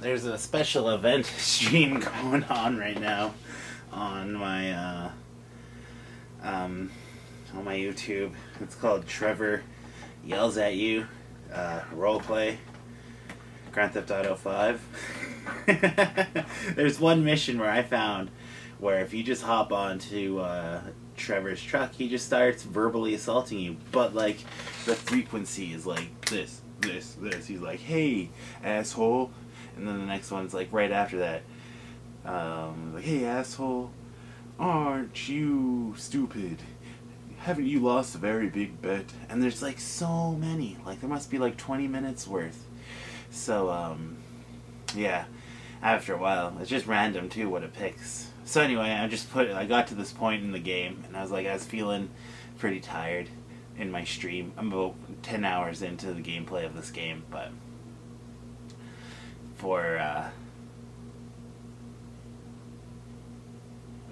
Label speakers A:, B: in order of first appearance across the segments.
A: there's a special event stream going on right now on my YouTube. It's called Trevor Yells at You Roleplay Grand Theft Auto 5. There's one mission where I found where if you just hop onto Trevor's truck, he just starts verbally assaulting you, but like the frequency is like this. He's like, "Hey, asshole," and then the next one's like right after that, like, "Hey, asshole, aren't you stupid? Haven't you lost a very big bet?" And there's like so many, like there must be like 20 minutes worth. So yeah, after a while, it's just random too what it picks. So anyway, I got to this point in the game, and I was feeling pretty tired in my stream. I'm about 10 hours into the gameplay of this game, but for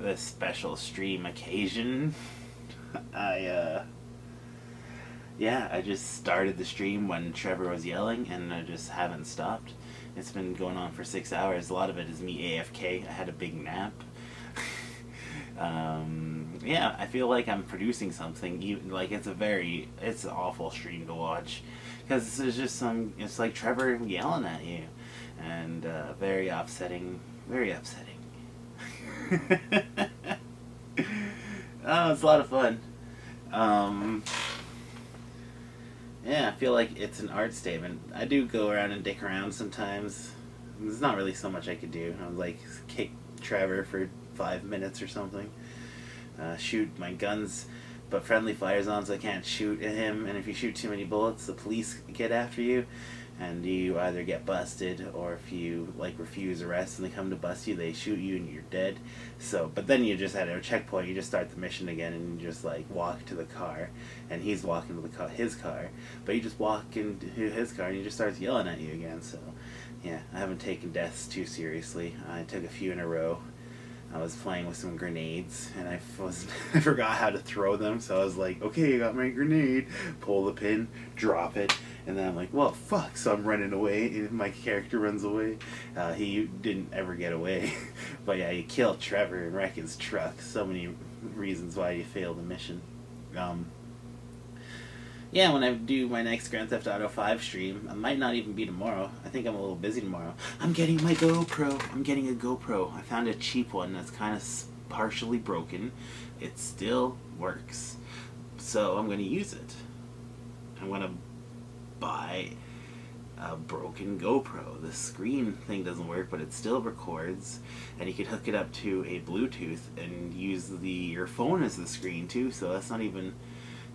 A: this special stream occasion, I just started the stream when Trevor was yelling, and I just haven't stopped. It's been going on for 6 hours. A lot of it is me AFK. I had a big nap. Yeah, I feel like I'm producing something. Like it's an awful stream to watch, because it's like Trevor yelling at you, and very upsetting. Oh, it's a lot of fun. Yeah, I feel like it's an art statement. I do go around and dick around sometimes. There's not really so much I could do. I would like kick Trevor for 5 minutes or something. Shoot my guns, but friendly fire zones, I can't shoot at him, and if you shoot too many bullets, the police get after you, and you either get busted, or if you like refuse arrest and they come to bust you, they shoot you and you're dead. So, but then you just at a checkpoint, you just start the mission again, and you just like walk to the car, and he's walking to his car, but you just walk into his car and he just starts yelling at you again. So yeah, I haven't taken deaths too seriously. I took a few in a row. I was playing with some grenades, and I forgot how to throw them, so I was like, okay, I got my grenade, pull the pin, drop it, and then I'm like, well, fuck, so I'm running away, and my character runs away. He didn't ever get away, but yeah, you killed Trevor and wreck his truck. So many reasons why you failed the mission. Yeah, when I do my next Grand Theft Auto 5 stream, it might not even be tomorrow. I think I'm a little busy tomorrow. I'm getting my GoPro. I'm getting a GoPro. I found a cheap one that's kind of partially broken. It still works. So I'm going to use it. I'm going to buy a broken GoPro. The screen thing doesn't work, but it still records. And you could hook it up to a Bluetooth and use your phone as the screen too, so that's not even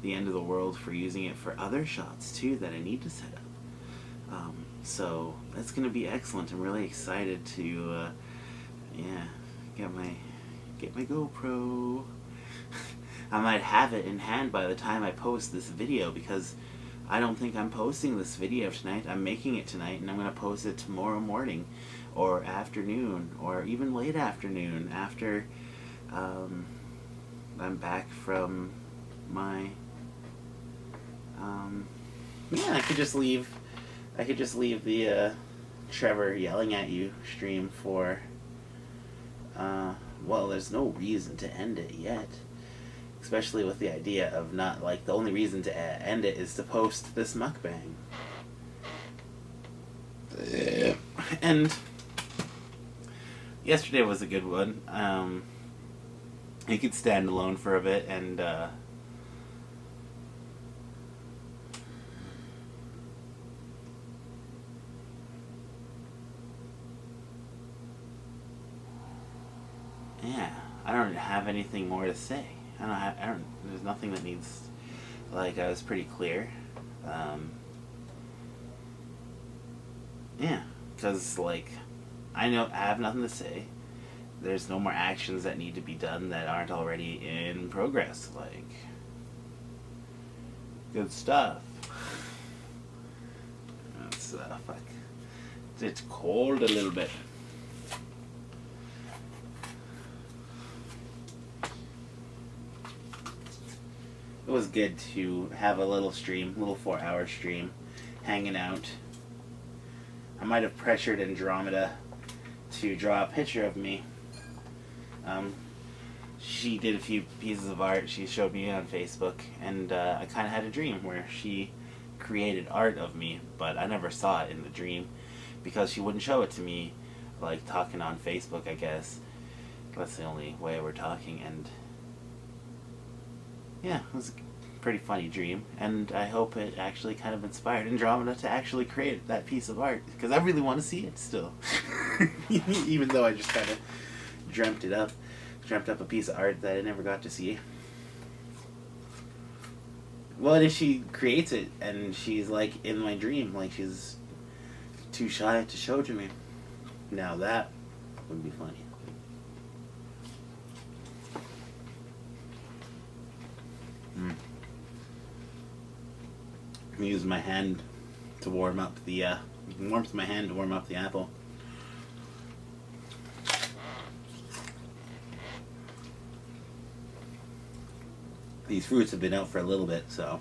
A: the end of the world for using it for other shots too that I need to set up. So that's gonna be excellent. I'm really excited to get my GoPro. I might have it in hand by the time I post this video, because I don't think I'm posting this video tonight. I'm making it tonight, and I'm gonna post it tomorrow morning or afternoon, or even late afternoon after I'm back from my I could just leave the Trevor yelling at you stream for well, there's no reason to end it yet, especially with the idea of not, like, the only reason to end it is to post this mukbang. And yesterday was a good one. You could stand alone for a bit, and yeah, I don't have anything more to say. There's nothing that needs, like, I was pretty clear. Yeah, because, like, I have nothing to say. There's no more actions that need to be done that aren't already in progress. Like, good stuff. Fuck. It's cold a little bit. It was good to have a little 4-hour stream, hanging out. I might have pressured Andromeda to draw a picture of me. She did a few pieces of art she showed me on Facebook, and I kind of had a dream where she created art of me, but I never saw it in the dream because she wouldn't show it to me, like talking on Facebook, I guess. That's the only way we're talking, and yeah, it was a pretty funny dream, and I hope it actually kind of inspired Andromeda to actually create that piece of art, because I really want to see it still. Even though I just kind of dreamt up a piece of art that I never got to see. What if she creates it and she's like in my dream, like she's too shy to show to me? Now that would be funny. I'm use my hand to warm up the warmth my hand to warm up the apple. These fruits have been out for a little bit, so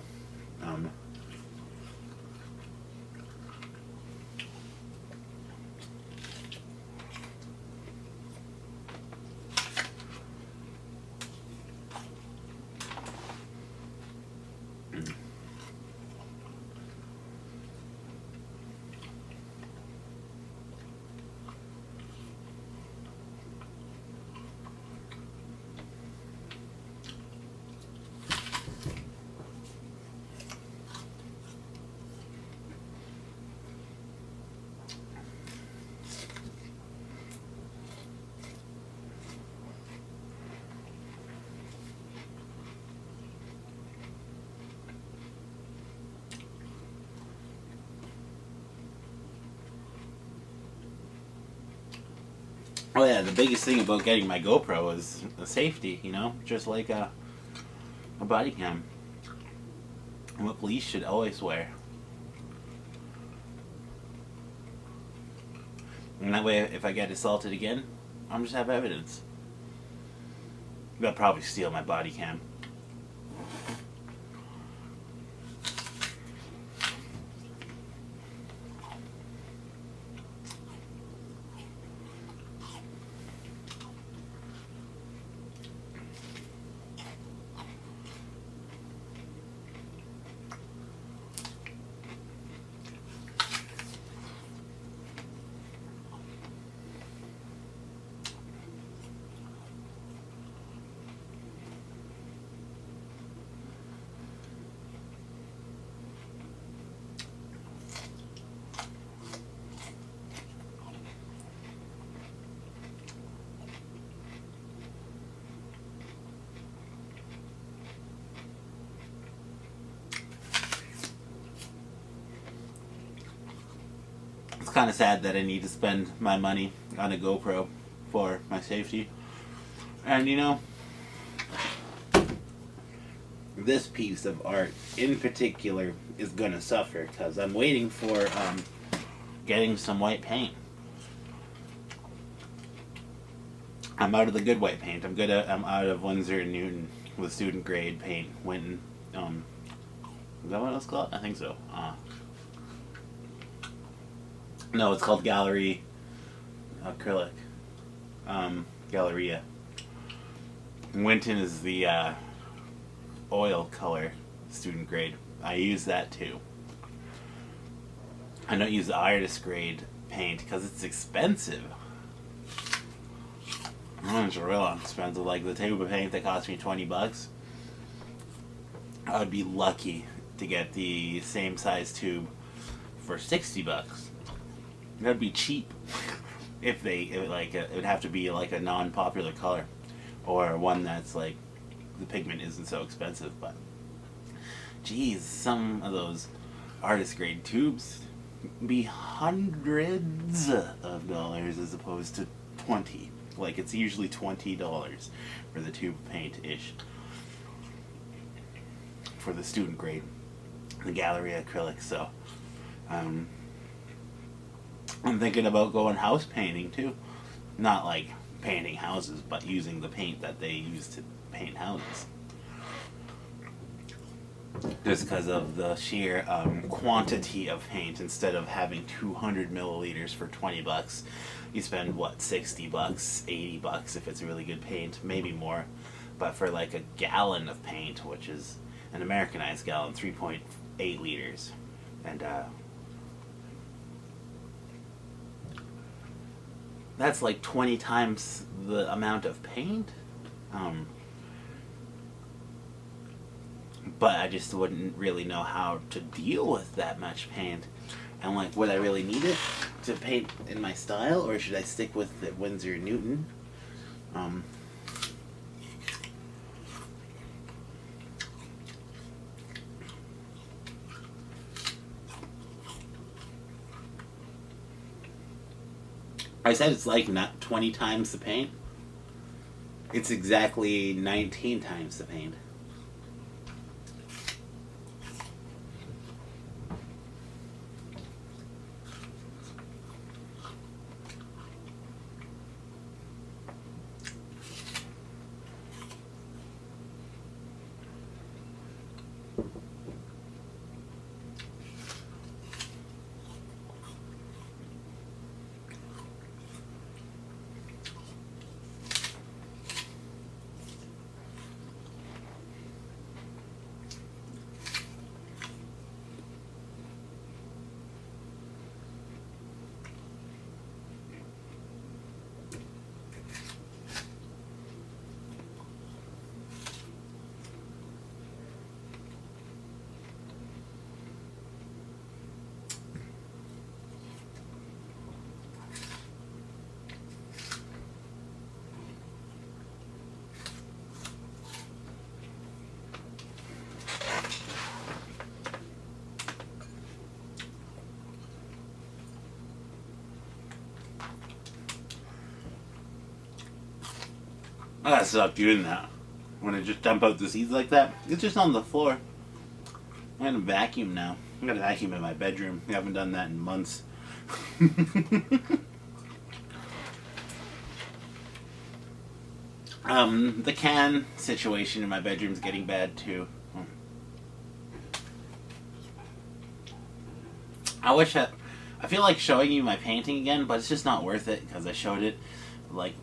A: oh yeah, the biggest thing about getting my GoPro is the safety, you know, just like a body cam. What police should always wear. And that way, if I get assaulted again, I'm just have evidence. They'll probably steal my body cam. It's kind of sad that I need to spend my money on a GoPro for my safety. And you know, this piece of art in particular is gonna suffer because I'm waiting for getting some white paint. I'm out of the good white paint. I'm out of Winsor & Newton with student grade paint. Winton, is that what it's called? I think so. No, it's called Gallery Acrylic. Galleria. Winton is the oil color student grade. I use that too. I don't use the artist grade paint because it's expensive. It's real expensive. Like the tube of paint that cost me $20. I would be lucky to get the same size tube for $60. That'd be cheap. If it would have to be like a non-popular color, or one that's like the pigment isn't so expensive. But geez, some of those artist grade tubes be hundreds of dollars as opposed to 20. Like it's usually $20 for the tube of paint ish for the student grade, the Gallery Acrylic. So I'm thinking about going house painting too. Not like painting houses, but using the paint that they use to paint houses. just because of the sheer quantity of paint. Instead of having 200 milliliters for $20, you spend what, $60, $80 if it's really good paint, maybe more. But for like a gallon of paint, which is an Americanized gallon, 3.8 liters, and that's like 20 times the amount of paint. But I just wouldn't really know how to deal with that much paint. And like, would I really need it to paint in my style, or should I stick with the Winsor & Newton? I said it's like not 20 times the paint. It's exactly 19 times the paint. I gotta stop doing that. When I just dump out the seeds like that, it's just on the floor. I gotta vacuum now. I gotta vacuum in my bedroom. I haven't done that in months. The can situation in my bedroom is getting bad too. I feel like showing you my painting again, but it's just not worth it because I showed it like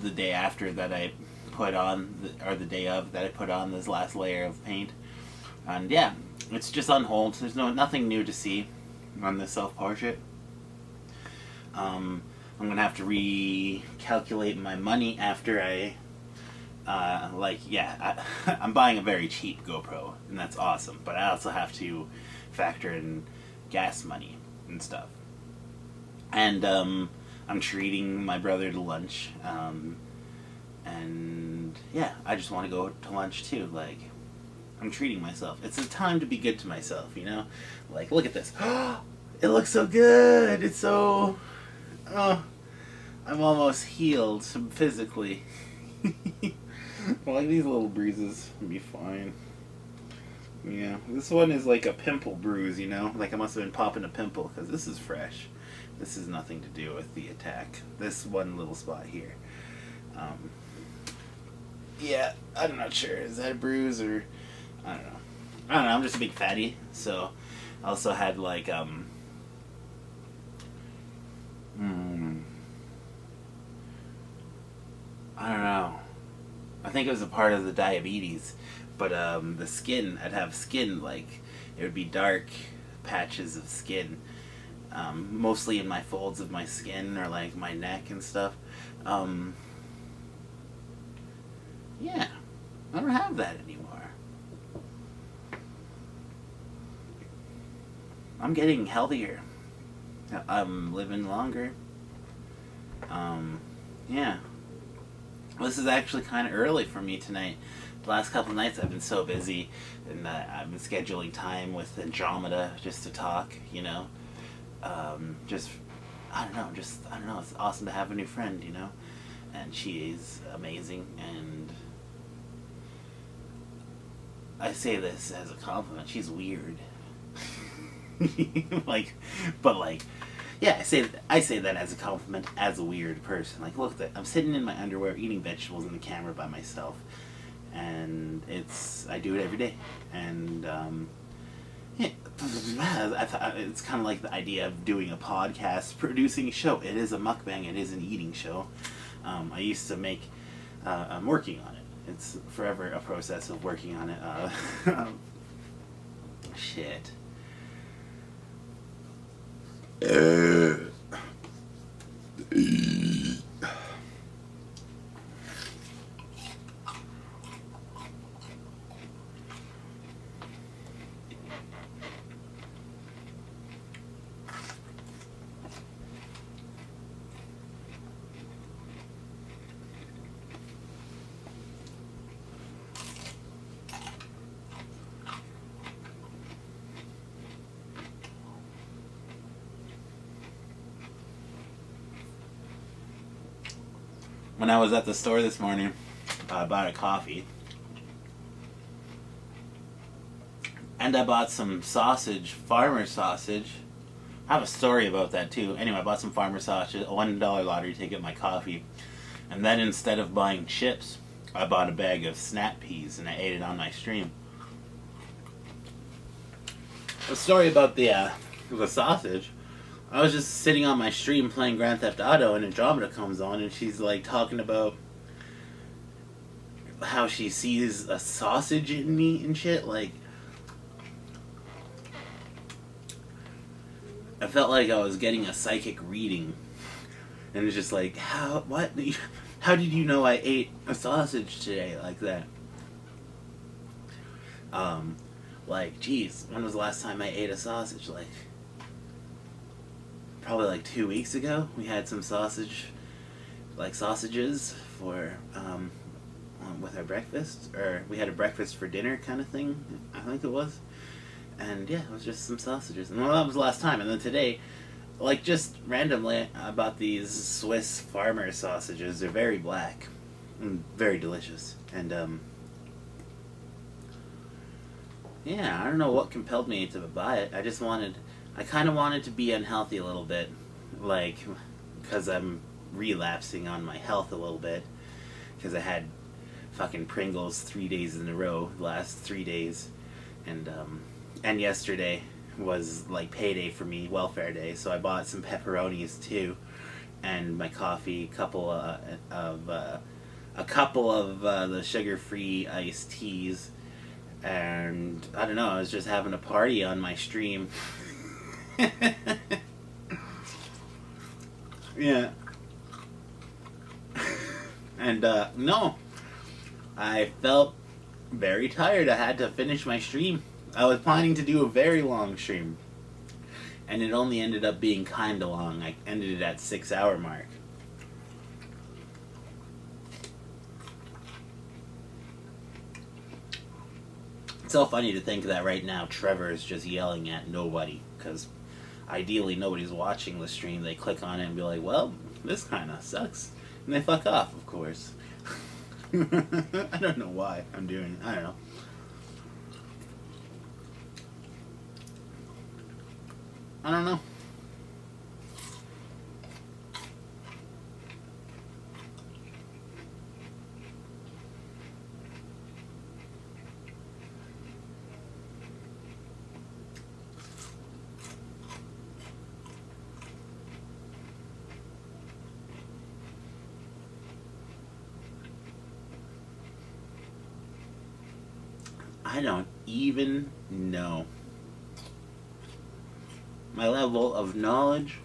A: the day after that I put on, or the day of that I put on this last layer of paint. And yeah, it's just on hold. There's nothing new to see on this self-portrait. I'm gonna have to recalculate my money after I'm buying a very cheap GoPro, and that's awesome. But I also have to factor in gas money and stuff. And I'm treating my brother to lunch. And yeah, I just want to go to lunch too. Like, I'm treating myself. It's a time to be good to myself, you know? Like, look at this. It looks so good. It's so... Oh, I'm almost healed physically. Like, these little bruises will be fine. Yeah, this one is like a pimple bruise, you know? Like, I must have been popping a pimple, because this is fresh. This has nothing to do with the attack. This one little spot here. Yeah, I'm not sure. Is that a bruise or... I don't know. I'm just a big fatty, so... I also had, like, I don't know. I think it was a part of the diabetes. But, the skin, I'd have skin, like, it would be dark patches of skin. Mostly in my folds of my skin, or, like, my neck and stuff. Yeah. I don't have that anymore. I'm getting healthier. I'm living longer. Yeah. This is actually kind of early for me tonight. The last couple of nights I've been so busy, and I've been scheduling time with Andromeda just to talk, you know. I don't know, it's awesome to have a new friend, you know. And she is amazing, and I say this as a compliment. She's weird. Yeah, I say that as a compliment, as a weird person. Like, look at that. I'm sitting in my underwear eating vegetables in the camera by myself. and I do it every day, and yeah, it's kind of like the idea of doing a podcast, producing a show. It is a mukbang. It is an eating show. I used to make. I'm working on it. It's forever a process of working on it. Shit. When I was at the store this morning, I bought a coffee. And I bought some sausage, farmer sausage. I have a story about that too. Anyway, I bought some farmer sausage, a $1 lottery ticket, my coffee. And then instead of buying chips, I bought a bag of snap peas and I ate it on my stream. A story about the sausage. I was just sitting on my stream playing Grand Theft Auto, and Andromeda comes on, and she's like talking about how she sees a sausage in me and shit. Like, I felt like I was getting a psychic reading, and it's just like, how did you know I ate a sausage today like that? Like, geez, when was the last time I ate a sausage? Like, probably like 2 weeks ago. We had some sausages for with our breakfast, or we had a breakfast for dinner kind of thing, I think it was. And yeah, it was just some sausages. And well, that was the last time. And then today, like, just randomly, I bought these Swiss farmer sausages. They're very black and very delicious. And yeah, I don't know what compelled me to buy it. I kind of wanted to be unhealthy a little bit, like, because I'm relapsing on my health a little bit, because I had fucking Pringles 3 days in a row, the last 3 days, and yesterday was like payday for me, welfare day, so I bought some pepperonis too, and my coffee, a couple of the sugar-free iced teas, and I don't know, I was just having a party on my stream. Yeah. And no, I felt very tired. I had to finish my stream. I was planning to do a very long stream, and it only ended up being kinda long. I ended it at 6-hour mark. It's so funny to think that right now Trevor is just yelling at nobody, because ideally nobody's watching the stream. They click on it and be like, well, this kind of sucks, and they fuck off, of course. I don't know why I'm doing it. I don't know. I don't know. I don't even know. My level of knowledge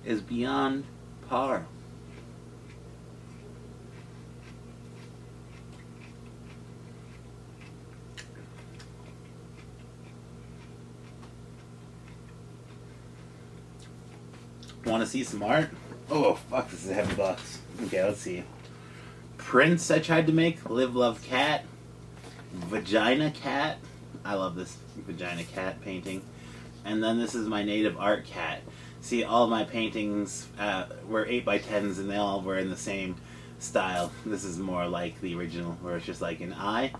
A: is beyond par. Want to see some art? Oh, fuck, this is a heavy box. Okay, let's see. Prince I tried to make. Live, Love, Cat. Vagina Cat. I love this Vagina Cat painting. And then this is my native art cat. See, all my paintings were 8x10s, and they all were in the same style. This is more like the original, where it's just like an eye,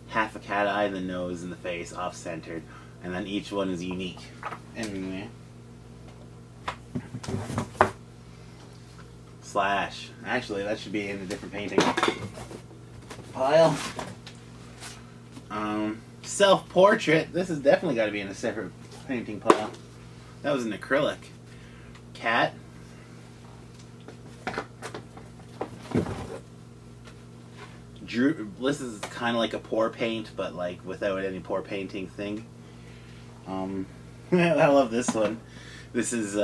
A: half a cat eye, the nose and the face off-centered, and then each one is unique. Anyway. Slash. Actually, that should be in a different painting. pile. Self-portrait. This has definitely got to be in a separate painting pile. That was an acrylic. Cat. This is kind of like a pour paint, but like without any pour painting thing. I love this one. This is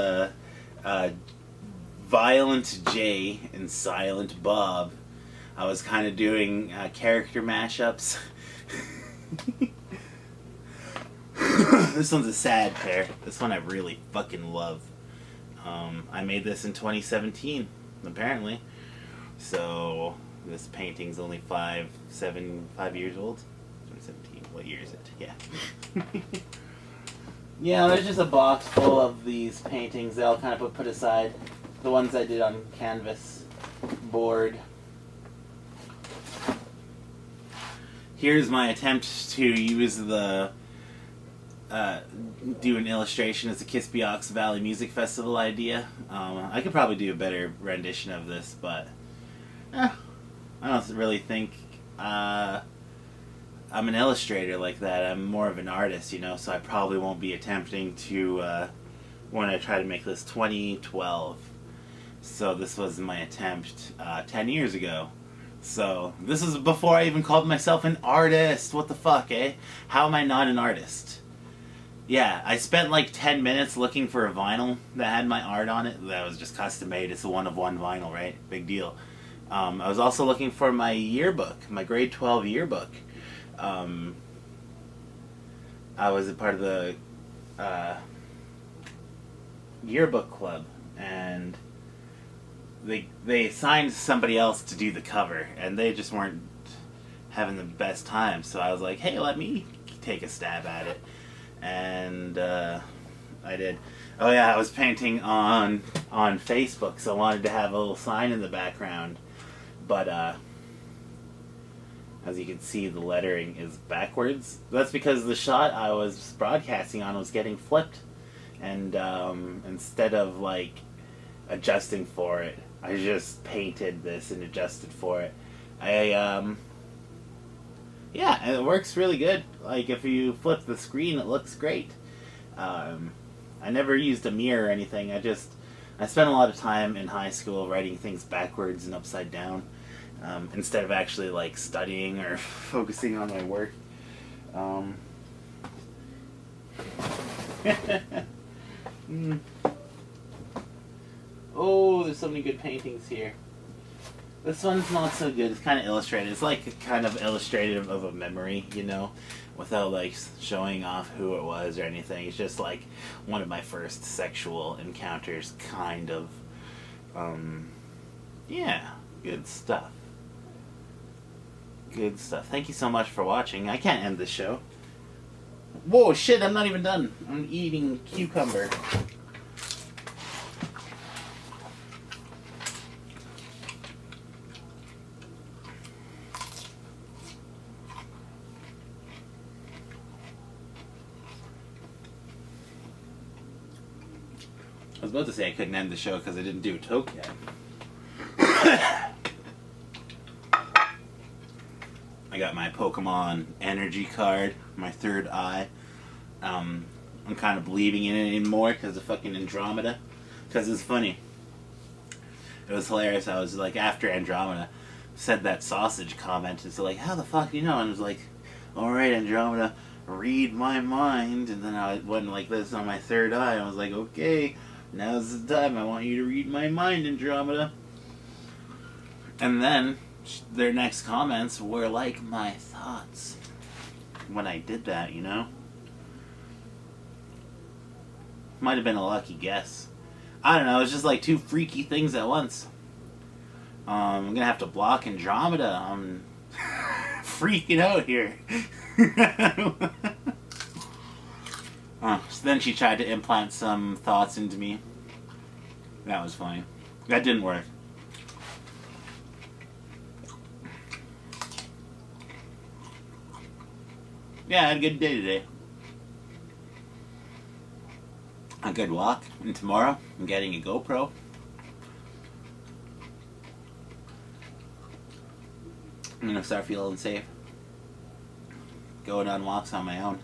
A: Violent J and Silent Bob. I was kind of doing character mashups. This one's a sad pair. This one I really fucking love. I made this in 2017, apparently. So this painting's only 5 years old. 2017. What year is it? Yeah. Yeah, there's just a box full of these paintings that I'll kind of put aside. The ones I did on canvas board. Here's my attempt to use the do an illustration as a Kispiox Valley Music Festival idea. I could probably do a better rendition of this, but I don't really think I'm an illustrator like that. I'm more of an artist, you know, so I probably won't be attempting to when I try to make this 2012. So this was my attempt 10 years ago. So this is before I even called myself an artist. What the fuck, eh? How am I not an artist? Yeah, I spent like 10 minutes looking for a vinyl that had my art on it. That was just custom made. It's a 1-of-1 vinyl, right? Big deal. I was also looking for my yearbook, my grade 12 yearbook. I was a part of the yearbook club, and they assigned somebody else to do the cover, and they just weren't having the best time. So I was like, hey, let me take a stab at it. And I did. Oh yeah, I was painting on Facebook, so I wanted to have a little sign in the background. But as you can see, the lettering is backwards. That's because the shot I was broadcasting on was getting flipped. And instead of like adjusting for it, I just painted this and adjusted for it. Yeah, and it works really good. Like, if you flip the screen, it looks great. I never used a mirror or anything. I spent a lot of time in high school writing things backwards and upside down, instead of actually, like, studying or focusing on my work. Oh, there's so many good paintings here. This one's not so good. It's kind of illustrated. It's like kind of illustrative of a memory, you know, without like showing off who it was or anything. It's just like one of my first sexual encounters, kind of. Yeah, good stuff. Good stuff. Thank you so much for watching. I can't end the show. Whoa, shit, I'm not even done. I'm eating cucumber. I was about to say I couldn't end the show because I didn't do a toke yet. I got my Pokemon energy card, my third eye. I'm kind of believing in it anymore because of fucking Andromeda. Because it's funny. It was hilarious. I was like, after Andromeda said that sausage comment, it's like, how the fuck do you know? And I was like, alright, Andromeda, read my mind. And then I went like this on my third eye. I was like, okay, now's the time. I want you to read my mind, Andromeda. And then their next comments were like my thoughts when I did that, you know? Might have been a lucky guess. I don't know, it's just like two freaky things at once. I'm gonna have to block Andromeda. I'm freaking out here. So then she tried to implant some thoughts into me. That was funny. That didn't work. Yeah, I had a good day today. A good walk. And tomorrow, I'm getting a GoPro. I'm gonna start feeling safe. Going on walks on my own.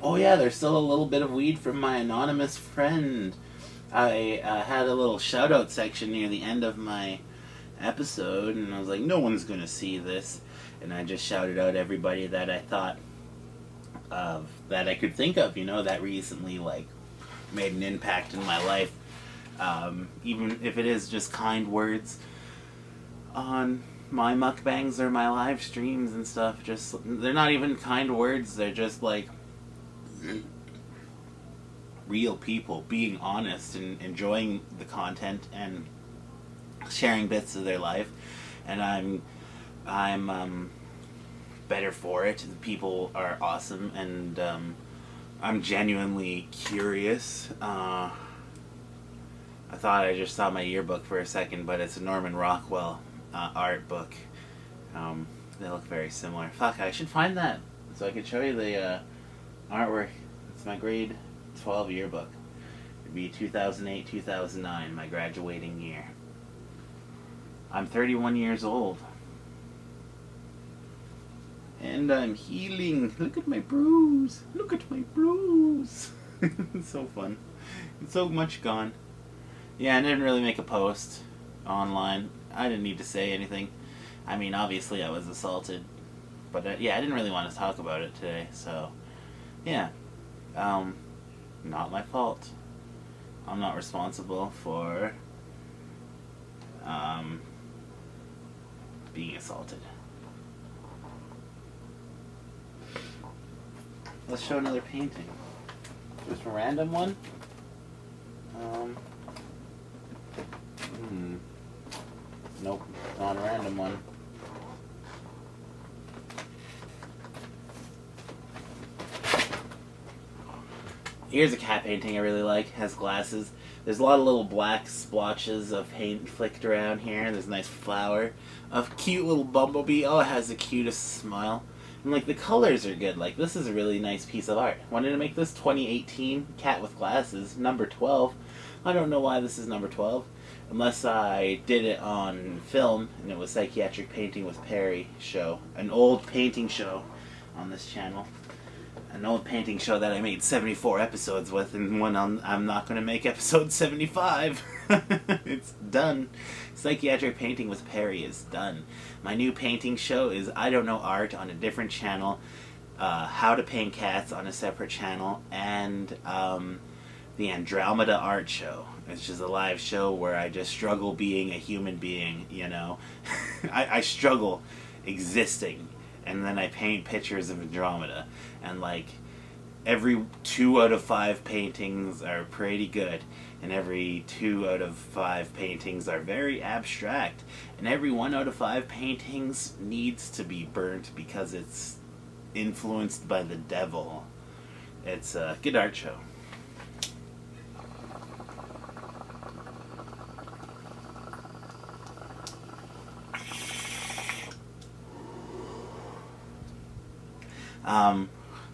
A: Oh yeah, there's still a little bit of weed from my anonymous friend. I had a little shout out section near the end of my episode, and I was like, no one's gonna see this. And I just shouted out everybody that I thought of, that I could think of, that recently, like, made an impact in my life. Even if it is just kind words on my mukbangs or my live streams and stuff. They're not even kind words, they're just like real people being honest and enjoying the content and sharing bits of their life, and I'm better for it. The people are awesome, and I'm genuinely curious. I thought I just saw my yearbook for a second, but it's a Norman Rockwell art book. They look very similar. Fuck, I should find that so I could show you the artwork. It's my grade 12 yearbook. It'd be 2008-2009, my graduating year. I'm 31 years old. And I'm healing. Look at my bruise. Look at my bruise. It's so fun. It's so much gone. Yeah, I didn't really make a post online. I didn't need to say anything. I mean, obviously I was assaulted. But yeah, I didn't really want to talk about it today, so yeah. Not my fault. I'm not responsible for being assaulted. Let's show another painting. Just a random one. Nope, not a random one. Here's a cat painting I really like. Has glasses. There's a lot of little black splotches of paint flicked around here. There's a nice flower. A cute little bumblebee. Oh, it has the cutest smile. And like the colors are good. Like this is a really nice piece of art. Wanted to make this 2018 cat with glasses, number 12. I don't know why this is number 12. Unless I did it on film and it was Psychiatric Painting with Perry show. An old painting show on this channel. An old painting show that I made 74 episodes with, and one I'm not going to make episode 75. It's done. Psychiatric Painting with Perry is done. My new painting show is I Don't Know Art on a different channel, How to Paint Cats on a separate channel, and the Andromeda Art Show. It's just a live show where I just struggle being a human being, I struggle existing, and then I paint pictures of Andromeda, and like every 2 out of 5 paintings are pretty good, and every 2 out of 5 paintings are very abstract, and every 1 out of 5 paintings needs to be burnt because it's influenced by the devil. It's a good art show.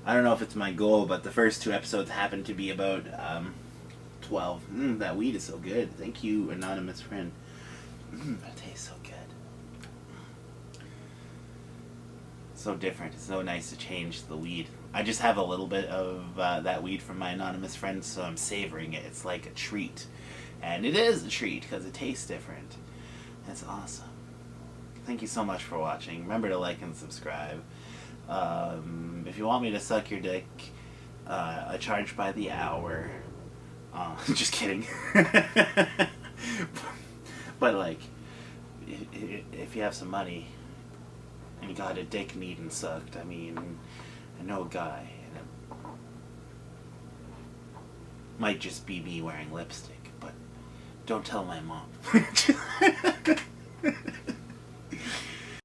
A: I don't know if it's my goal, but the first 2 episodes happen to be about 12. That weed is so good. Thank you, anonymous friend. That tastes so good. So different. It's so nice to change the weed. I just have a little bit of that weed from my anonymous friend, so I'm savoring it. It's like a treat. And it is a treat because it tastes different. That's awesome. Thank you so much for watching. Remember to like and subscribe. If you want me to suck your dick, I charge by the hour. Just kidding. But like, if you have some money and you got a dick needing sucked, I mean, I know a guy, Might just be me wearing lipstick, but don't tell my mom.